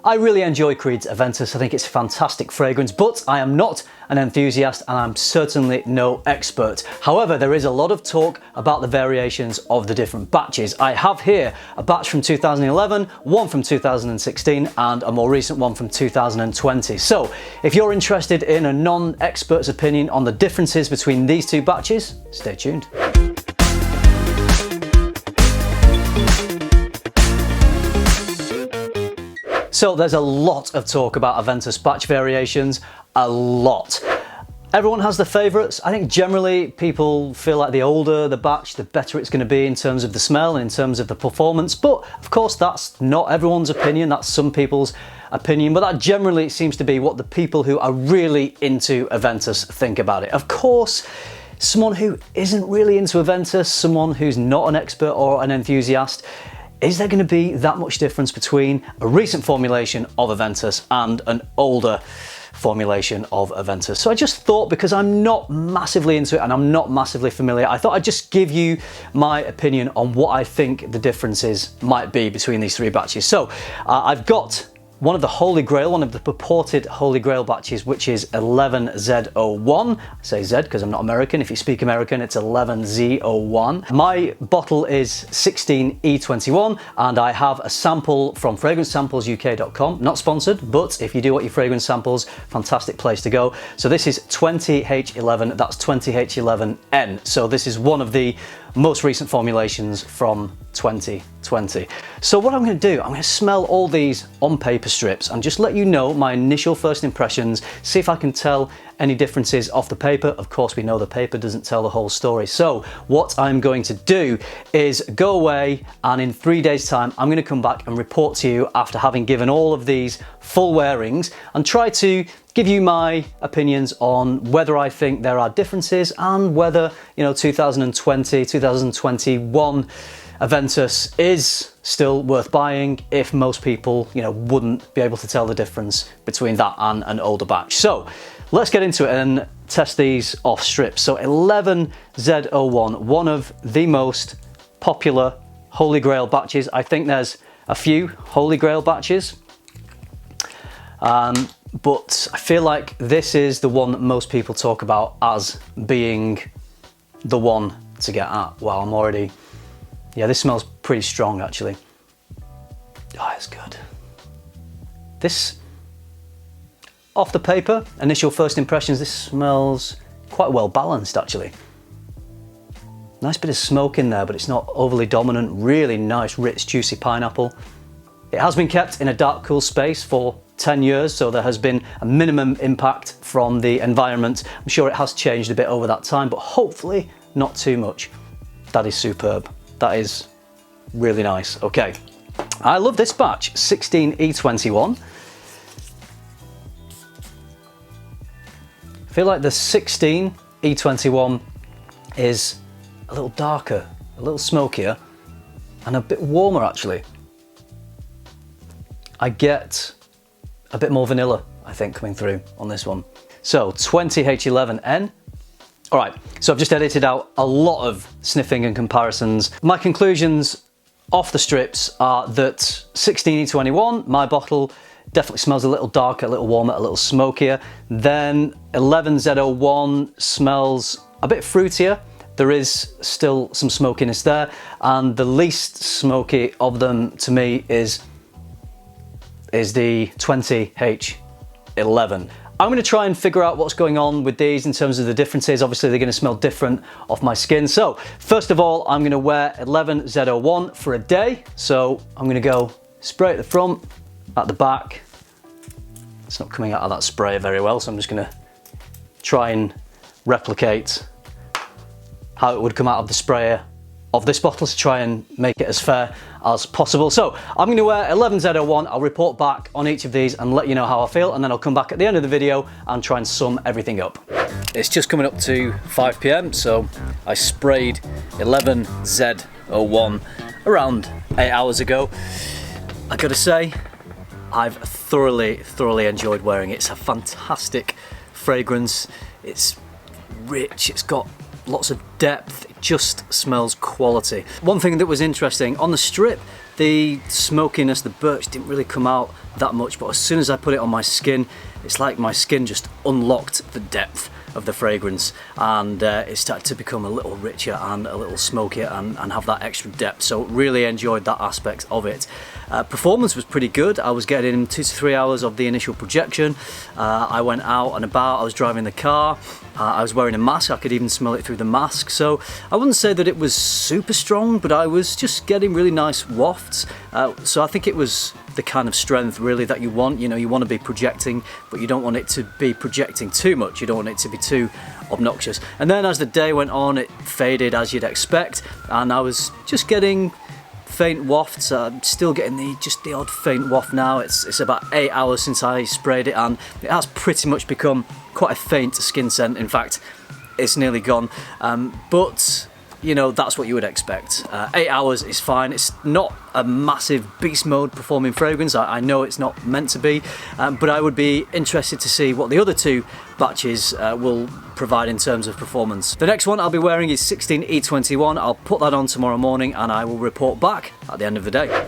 I really enjoy Creed's Aventus. I think it's a fantastic fragrance, but I am not an enthusiast and I'm certainly no expert. However, there is a lot of talk about the variations of the different batches. I have here a batch from 2011, one from 2016 and a more recent one from 2020. So if you're interested in a non-expert's opinion on the differences between these two batches, stay tuned. So there's a lot of talk about Aventus batch variations, a lot. Everyone has their favourites. I think generally people feel like the older the batch, the better it's going to be in terms of the smell and in terms of the performance. But of course that's not everyone's opinion, that's some people's opinion, but that generally seems to be what the people who are really into Aventus think about it. Of course, someone who isn't really into Aventus, someone who's not an expert or an enthusiast, is there going to be that much difference between a recent formulation of Aventus and an older formulation of Aventus? So I just thought, because I'm not massively into it and I'm not massively familiar, I thought I'd just give you my opinion on what I think the differences might be between these three batches. So I've got one of the Holy Grail, one of the purported Holy Grail batches, which is 11Z01. I say Z because I'm not American. If you speak American, it's 11Z01. My bottle is 16E21, and I have a sample from fragrancesamplesuk.com. Not sponsored, but if you do want your fragrance samples, fantastic place to go. So this is 20H11, that's 20H11N. So this is one of the most recent formulations from 2020. So what I'm going to do, I'm going to smell all these on paper strips and just let you know my initial first impressions, see if I can tell any differences off the paper. Of course, we know the paper doesn't tell the whole story. So what I'm going to do is go away, and in 3 days' time, I'm going to come back and report to you after having given all of these full wearings and try to give you my opinions on whether I think there are differences and whether, 2020, 2021 Aventus is still worth buying if most people, wouldn't be able to tell the difference between that and an older batch. So let's get into it and test these off strips. So 11Z01, one of the most popular Holy Grail batches. I think there's a few Holy Grail batches, but I feel like this is the one that most people talk about as being the one to get at. Wow, I'm already... Yeah, this smells pretty strong actually. Oh, it's good. This, off the paper, initial first impressions, this smells quite well balanced actually. Nice bit of smoke in there, but it's not overly dominant. Really nice, rich, juicy pineapple. It has been kept in a dark, cool space for 10 years, so there has been a minimum impact from the environment. I'm sure it has changed a bit over that time, but hopefully not too much. That is superb. That is really nice. Okay, I love this batch, 16E21. I feel like the 16E21 is a little darker, a little smokier, and a bit warmer actually. I get a bit more vanilla, I think, coming through on this one. So 20H11N. All right, so I've just edited out a lot of sniffing and comparisons. My conclusions off the strips are that 16E21, my bottle, definitely smells a little darker, a little warmer, a little smokier. Then 11Z01 smells a bit fruitier. There is still some smokiness there. And the least smoky of them to me is the 20H11. I'm going to try and figure out what's going on with these in terms of the differences. Obviously, they're going to smell different off my skin. So first of all, I'm going to wear 11Z01 for a day. So I'm going to go spray at the front, at the back. It's not coming out of that sprayer very well, so I'm just going to try and replicate how it would come out of the sprayer of this bottle to try and make it as fair as possible. So I'm going to wear 11Z01. I'll report back on each of these and let you know how I feel, and then I'll come back at the end of the video and try and sum everything up. It's just coming up to 5 PM, so I sprayed 11Z01 around 8 hours ago. I gotta say, I've thoroughly enjoyed wearing it. It's a fantastic fragrance. It's rich, it's got lots of depth, it just smells quality. One thing that was interesting, on the strip, the smokiness, the birch didn't really come out that much, but as soon as I put it on my skin, it's like my skin just unlocked the depth of the fragrance, and it started to become a little richer and a little smokier and have that extra depth. So really enjoyed that aspect of it. Performance was pretty good. I was getting 2 to 3 hours of the initial projection. I went out and about, I was driving the car, I was wearing a mask, I could even smell it through the mask. So I wouldn't say that it was super strong, but I was just getting really nice wafts. So I think it was the kind of strength really that you want. You know, you want to be projecting, but you don't want it to be projecting too much. You don't want it to be too obnoxious. And then as the day went on, it faded as you'd expect, and I was just getting faint wafts. I'm still getting just the odd faint waft now. It's about 8 hours since I sprayed it, and it has pretty much become quite a faint skin scent. In fact, it's nearly gone. But you know, that's what you would expect. 8 hours is fine. It's not a massive beast mode performing fragrance. I know it's not meant to be, but I would be interested to see what the other two batches will provide in terms of performance. The next one I'll be wearing is 16E21. I'll put that on tomorrow morning and I will report back at the end of the day.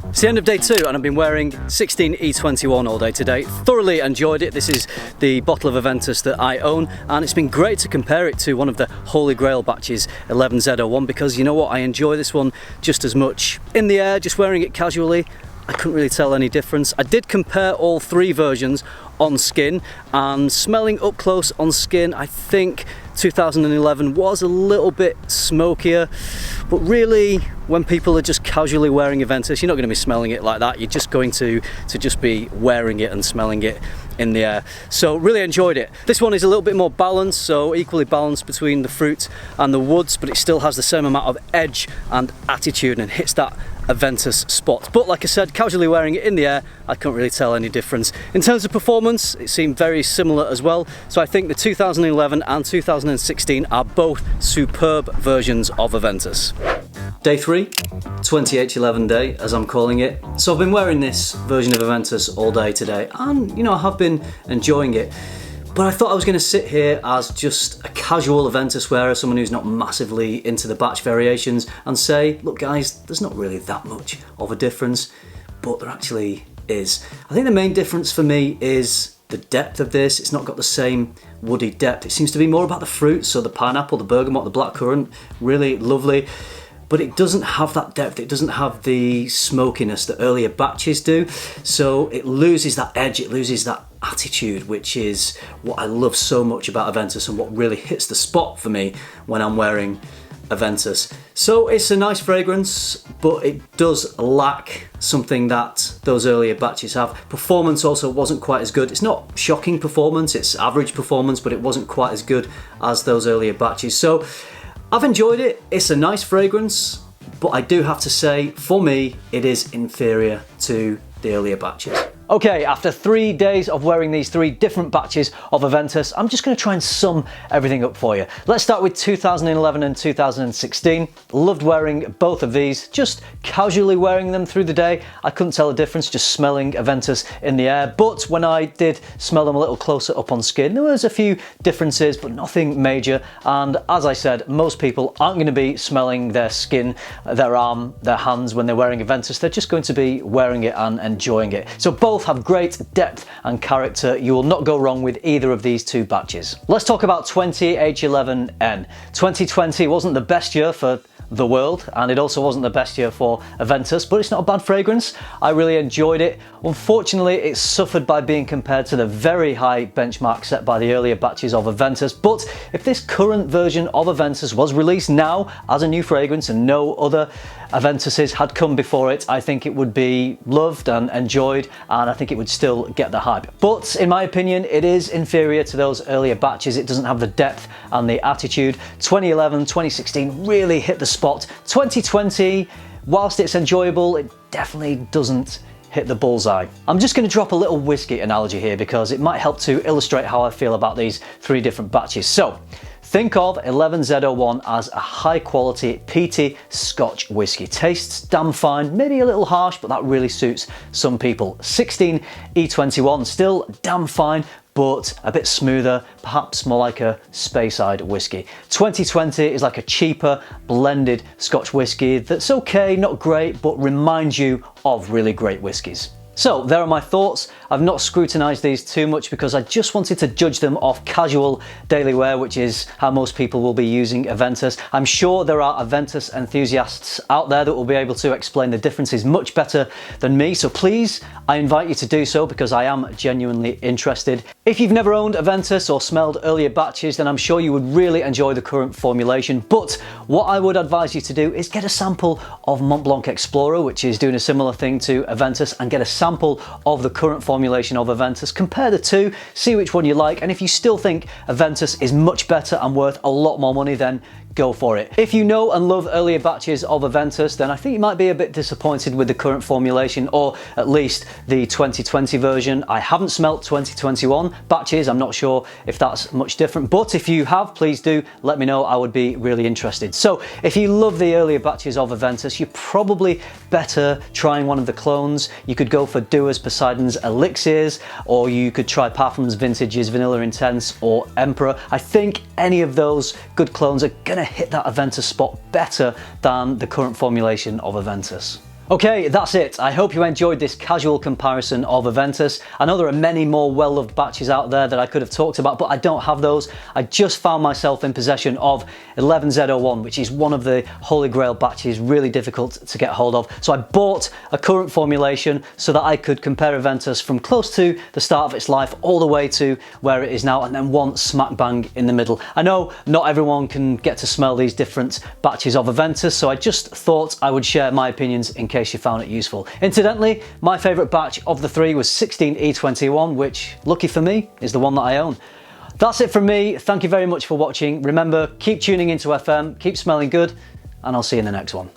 It's the end of day 2 and I've been wearing 16E21 all day today. Thoroughly enjoyed it. This is the bottle of Aventus that I own, and it's been great to compare it to one of the Holy Grail batches, 11Z01, because you know what, I enjoy this one just as much. In the air, just wearing it casually, I couldn't really tell any difference. I did compare all 3 versions on skin, and smelling up close on skin, I think 2011 was a little bit smokier, but really when people are just casually wearing Aventus, you're not going to be smelling it like that. You're just going to just be wearing it and smelling it in the air. So really enjoyed it. This one is a little bit more balanced, so equally balanced between the fruit and the woods, but it still has the same amount of edge and attitude and hits that Aventus spot. But like I said, casually wearing it in the air, I couldn't really tell any difference. In terms of performance, it seemed very similar as well. So I think the 2011 and 2016 are both superb versions of Aventus. Day 3, 20H11 day, as I'm calling it. So I've been wearing this version of Aventus all day today, and you know, I have been enjoying it. But I thought I was going to sit here as just a casual Aventus wearer, someone who's not massively into the batch variations, and say, look guys, there's not really that much of a difference, but there actually is. I think the main difference for me is the depth of this. It's not got the same woody depth. It seems to be more about the fruit, so the pineapple, the bergamot, the blackcurrant, really lovely. But it doesn't have that depth, it doesn't have the smokiness that earlier batches do, so it loses that edge, it loses that attitude, which is what I love so much about Aventus and what really hits the spot for me when I'm wearing Aventus. So it's a nice fragrance, but it does lack something that those earlier batches have. Performance also wasn't quite as good. It's not shocking performance, it's average performance, but it wasn't quite as good as those earlier batches. So I've enjoyed it. It's a nice fragrance, but I do have to say, for me, it is inferior to the earlier batches. Okay, after 3 days of wearing these 3 different batches of Aventus, I'm just going to try and sum everything up for you. Let's start with 2011 and 2016. Loved wearing both of these, just casually wearing them through the day. I couldn't tell the difference just smelling Aventus in the air, but when I did smell them a little closer up on skin, there was a few differences, but nothing major. And as I said, most people aren't going to be smelling their skin, their arm, their hands when they're wearing Aventus. They're just going to be wearing it and enjoying it. So both have great depth and character. You will not go wrong with either of these 2 batches. Let's talk about 20H11N. 2020 wasn't the best year for the world, and it also wasn't the best year for Aventus, but it's not a bad fragrance. I really enjoyed it. Unfortunately, it suffered by being compared to the very high benchmark set by the earlier batches of Aventus, but if this current version of Aventus was released now as a new fragrance and no other Aventuses had come before it, I think it would be loved and enjoyed, and I think it would still get the hype. But in my opinion, it is inferior to those earlier batches. It doesn't have the depth and the attitude. 2011, 2016 really hit the spot. 2020, whilst it's enjoyable, it definitely doesn't hit the bullseye. I'm just going to drop a little whiskey analogy here because it might help to illustrate how I feel about these 3 different batches. So think of 11Z01 as a high quality peaty Scotch whiskey. Tastes damn fine, maybe a little harsh, but that really suits some people. 16E21, still damn fine, but a bit smoother, perhaps more like a Speyside whiskey. 2020 is like a cheaper blended Scotch whiskey that's okay, not great, but reminds you of really great whiskies. So there are my thoughts. I've not scrutinised these too much because I just wanted to judge them off casual daily wear, which is how most people will be using Aventus. I'm sure there are Aventus enthusiasts out there that will be able to explain the differences much better than me, so please, I invite you to do so because I am genuinely interested. If you've never owned Aventus or smelled earlier batches, then I'm sure you would really enjoy the current formulation, but what I would advise you to do is get a sample of Mont Blanc Explorer, which is doing a similar thing to Aventus, and get a sample of the current formulation of Aventus. Compare the two, see which one you like, and if you still think Aventus is much better and worth a lot more money, then go for it. If you know and love earlier batches of Aventus, then I think you might be a bit disappointed with the current formulation, or at least the 2020 version. I haven't smelt 2021 batches, I'm not sure if that's much different, but if you have, please do let me know. I would be really interested. So if you love the earlier batches of Aventus, you're probably better trying one of the clones. You could go for Dewar's Poseidon's Elixirs, or you could try Parfum's Vintage's Vanilla Intense or Emperor. I think any of those good clones are gonna hit that Aventus spot better than the current formulation of Aventus. Okay, that's it. I hope you enjoyed this casual comparison of Aventus. I know there are many more well-loved batches out there that I could have talked about, but I don't have those. I just found myself in possession of 11Z01, which is one of the holy grail batches, really difficult to get hold of. So I bought a current formulation so that I could compare Aventus from close to the start of its life all the way to where it is now, and then one smack bang in the middle. I know not everyone can get to smell these different batches of Aventus, so I just thought I would share my opinions in case you found it useful. Incidentally, my favourite batch of the three was 16E21, which, lucky for me, is the one that I own. That's it from me. Thank you very much for watching. Remember, keep tuning into FM, keep smelling good, and I'll see you in the next one.